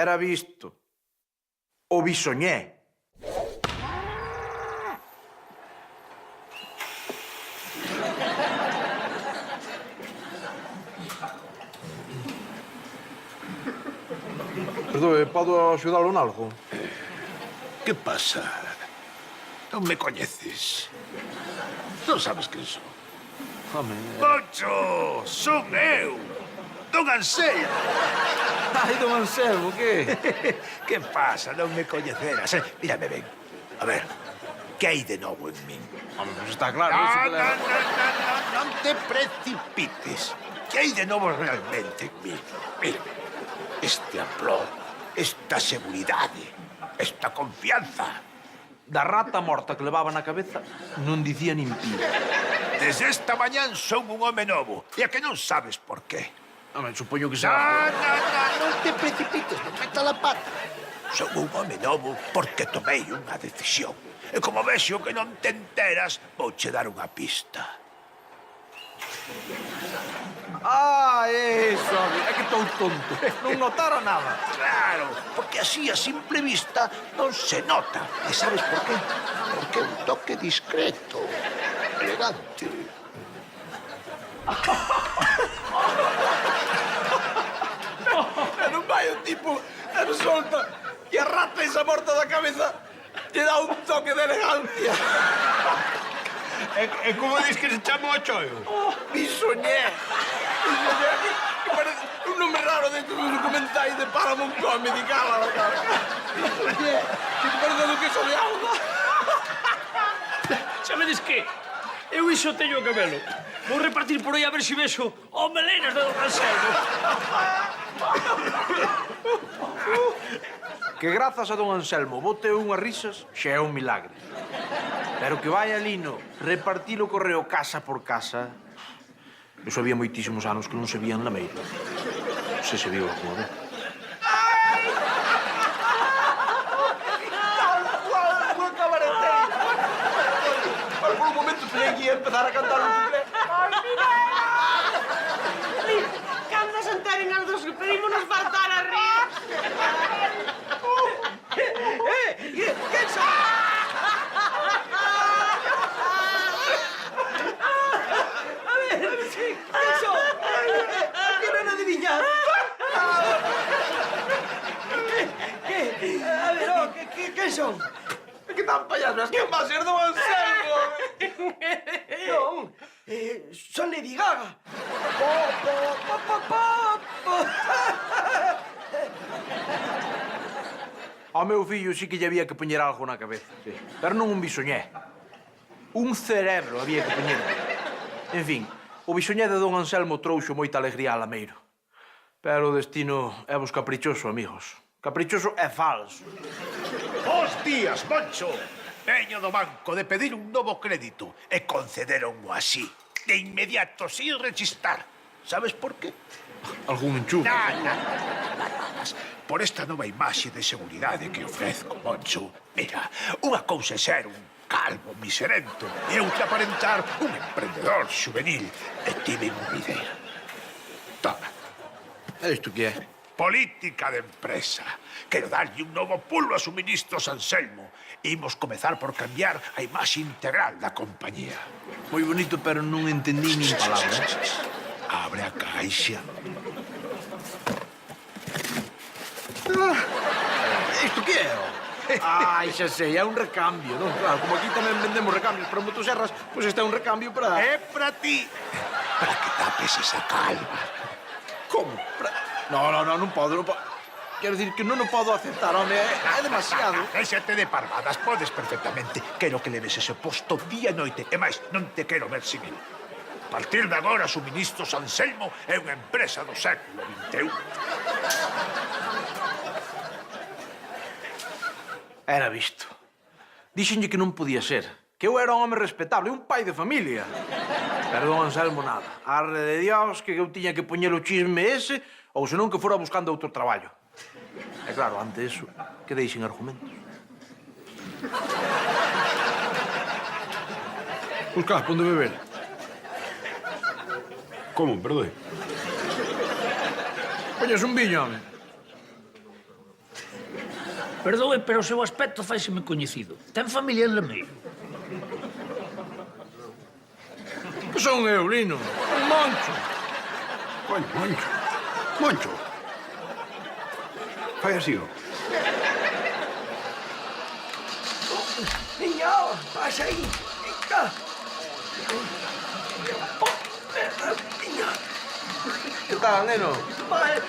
Era visto. O bisoñé. Perdoe, podo axudalo en algo? Que pasa? Non me coñeces. Non sabes quen son. Home... Moncho, son eu, Don Anselmo. Ai, don Anselmo, que? Que pasa? Non me coñeceras. Mírame ben. A ver, que hai de novo en min? Home, pues está claro. Non te precipites. Que hai de novo realmente en min? Mírame, este aplauso, esta seguridade, esta confianza. Da rata morta que levaba na cabeza non dicía nin pío. Desde esta mañán son un home novo. E a que non sabes por qué. Home, supoño que será... Non te precipites, non meta la pata. Son un home novo porque tomei unha decisión. E como vexo que non te enteras, vouche dar unha pista. Ah, eso, é que estou tonto. Non notara nada. Claro, porque así a simple vista non se nota. E sabes por qué? Porque é un toque discreto, elegante. E non vai o tipo e resulta que a rata esa morta da cabeza lle dá un toque de elegancia. E como dis que se chama o choio? Bisoñé. Bisoñé, que parece un nome raro dentro dos documentais de Paramount Comedy, cala, cara. Bisoñé, que parece a duquesa de Alba. Sabedes que? Eu iso teño o cabelo. Vou repartir por aí a ver se vexo o melenas de Don Anselmo. Que grazas a don Anselmo bote unhas risas xa é un milagre. Pero que vai a Lino repartir o correo casa por casa... Eso había moitísimos anos que non se vían lameiro. Se viu alguna vez. Unha cabareteira! Por un momento tenía que empezar a cantar un cuplé. Cando se enteren as dos, pedímonos faltar a rir. Que son? Que non adiviñar? A ver, que son? Que tan payasos? Que va a ser don Anselmo? Non, son Lady Gaga. Ao meu fillo sí que lle había que poñer algo na cabeza, sí. Pero non un bisoñé. Un cerebro había que poñer. En fin, o bisoñé de don Anselmo trouxo moita alegría a Lameiro. Pero o destino é vos caprichoso, amigos. Caprichoso é falso. Bos días, Moncho. Veño do banco de pedir un novo crédito e concederonmo así, de inmediato, sin rechistar. Sabes por qué? Algún enchufe. Nada. Por esta nova imaxe de seguridade que ofrezco, Moncho. Mira, unha cousa é ser un calvo miserento e outra aparentar un emprendedor juvenil. E tive unha idea. Toma. E isto que é? Política de empresa. Quero darlle un novo pulo a suministros Anselmo. Imos comezar por cambiar a imaxe integral da compañía. Moi bonito, pero non entendí nin palabra. Abre a caixa. Isto que é? Ai, xa sei, é un recambio, non? Claro, como aquí tamén vendemos recambios para motosserras, pois este é un recambio para... É para ti. Para que tapes esa calva. Como? No, non podo, non podo. Quero dicir que non o podo aceptar, home, é demasiado. Déxate de parvadas, podes perfectamente. Quero que leves ese posto día e noite. E máis, non te quero ver sin él. A partir de agora, Suministros Anselmo é unha empresa do século XXI. Era visto. Díxenlle que non podía ser. Que eu era un home respetable, un pai de familia. Pero don Anselmo nada. Arre de Dios que eu tiña que poñer o chisme ese ou senón que fora buscando outro traballo. E claro, ante eso, que deixen argumentos. Buscas, ponde beber. Como, perdón? Poñes un viño, home. Perdoe, pero o seu aspecto faiseme coñecido. Ten familia en Lameiro. Que son eu, Lino? Un Moncho. Coño, Moncho. Moncho. Fai así, ó. Niña, pasa aí. Venga. Niña, Que tal, neno? vale.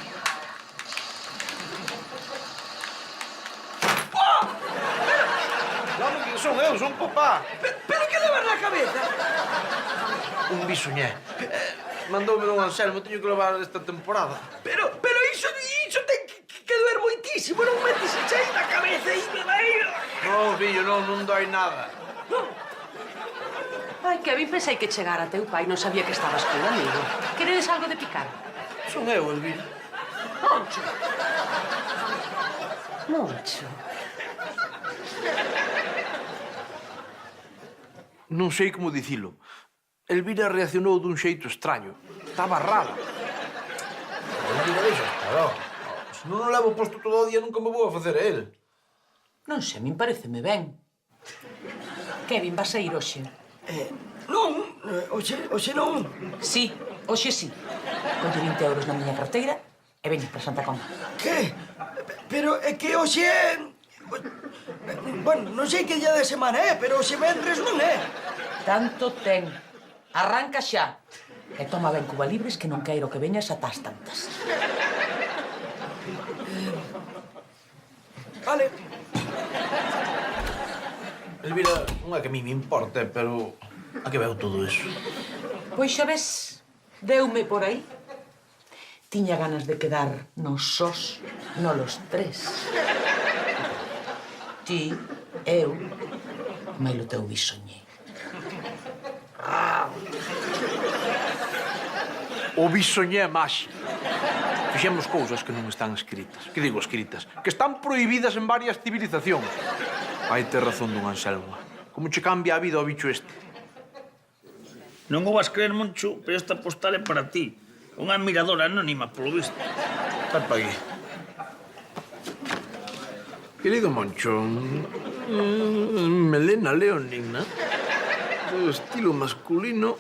Non, que son eu, son papá. Pero que levas na cabeza? Un bisoñé. Mandoume don Anselmo, teño que levar esta temporada. Pero iso ten que doer moitísimo. Non metes aí na cabeza e me vai... Non, fillo, non doi nada. Ai, Kevin, pensei que chegara teu pai. Non sabía que estabas con o amigo. Queredes algo de picar? Son eu, Elvira. Moncho. Moncho. Non sei como dicilo. Elvira reaccionou dun xeito extraño. Estaba rara. Elvira, deixa estar, ó. Se non o levo posto todo o día, nunca me vou a facer a el. Non sei, min pareceme ben. Kevin, vas a ir hoxe? Non, hoxe non. Sí, hoxe sí. Conte 20 euros na miña carteira e veña para Santa Comba. Que? Pero é que hoxe é... Bueno, non sei que día de semana é, pero hoxe vendres non é. Tanto ten. Arranca xa. E toma ben Cuba Libres que non queiro que veñas ata as tantas. Vale. Elvira, non é que a mí me importe, pero... A que veu todo iso? Pois xa ves, deume por aí. Tiña ganas de quedar nos sós, no los tres. Ti, eu, melo teu bisoñé. O bisoñé máxico. Fixemos cousas que non están escritas. Que digo escritas? Que están prohibidas en varias civilizacións. Vai ter razón don Anselmo. Como che cambia a vida o bicho este? Non o vas creer, Moncho, pero esta postal é para ti. Unha admiradora anónima, polo visto. Está pa aquí. Querido Moncho, melena leonina, do estilo masculino,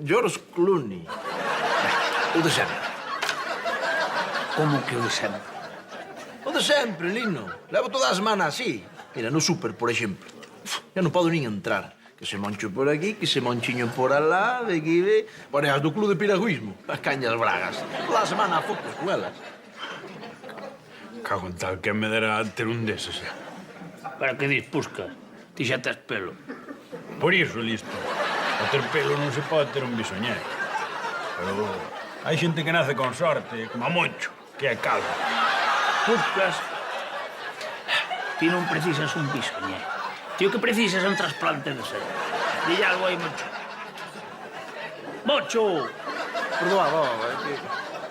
George Clooney. O de sempre. Como que o de sempre? O de sempre, Lino. Levo toda a semana así. Mira, no súper, por exemplo. Ya non podo nin entrar. Que se Moncho por aquí, que se Monchiño por alá, de aquí ve... Por as do club de piragüismo, as cañas bragas. Toda a semana a fotos con elas. Cago en tal, que me dera ter un deses, Para que dis, Pusca? Ti xa tes pelo. Por iso, listo. O ter pelo non se pode ter un bisoñé. Pero hai xente que nace con sorte, como a Moncho, que é calvo. Puscas, ti non precisas un bisoñé. Ti o que precisas é un trasplante de ser. Dille algo aí, Moncho. Moncho! Perdoa, é que...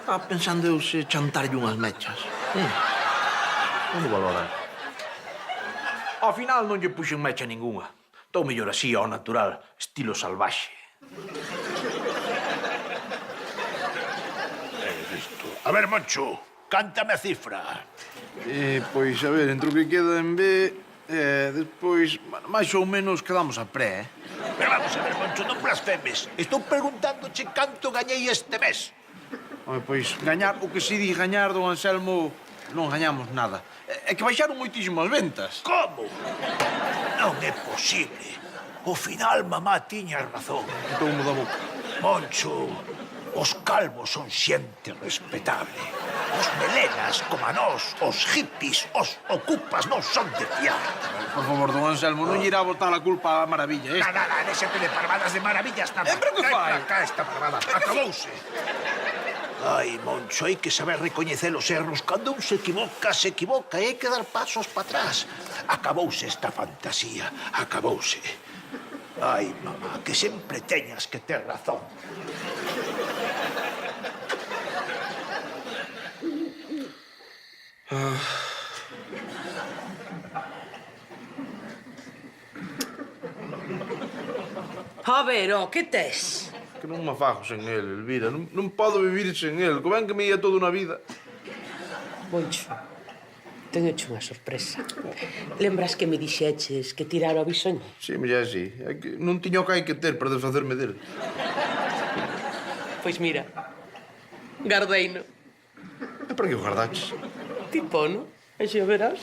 Estaba pensando eu se chantarlle unhas mechas. Non o valorar. Ao final non lle puxen mecha ningunha. Estou mellor así, ao natural, estilo salvaxe. A ver, Moncho, cántame a cifra. Pois, a ver, entre o que queda en B... despois, bueno, máis ou menos quedamos a pré, Pero vamos a ver, Moncho, non blasfemes. Estou preguntándoche canto gañei este mes. Home, pois, gañar, o que si di gañar, don Anselmo, non gañamos nada. É que baixaron moitísimo as ventas. Como? Non é posible. Ao final, mamá tiña razón. Quitoume da boca. Moncho, os calvos son xente respetable. Os melenas, como a nós, os hippies, os ocupas non son de fiar. Por favor, don Anselmo, non lle irá botar a culpa á maravilla, Nada, déxate de parvadas de maravillas nada. Pero que fai? Cá esta parvada, acabouse. Ai, Moncho, hai que saber recoñecer os erros. Cando un se equivoca e hai que dar pasos para atrás. Acabouse esta fantasía, acabouse. Ai, mamá, que sempre teñas que ter razón. A ver, ó, que tes? Que non me fago sen el, Elvira. Non podo vivir sen el. Co ben que me ia toda unha vida. Moncho, teñoche unha sorpresa. Lembras que me dixeches que tirara o bisoñé? Sí, muller, sí. É que non tiña o que hai que ter para desfacerme dele. Pois mira, gardeino. E para que o gardaches? Tipo, non? E xa verás.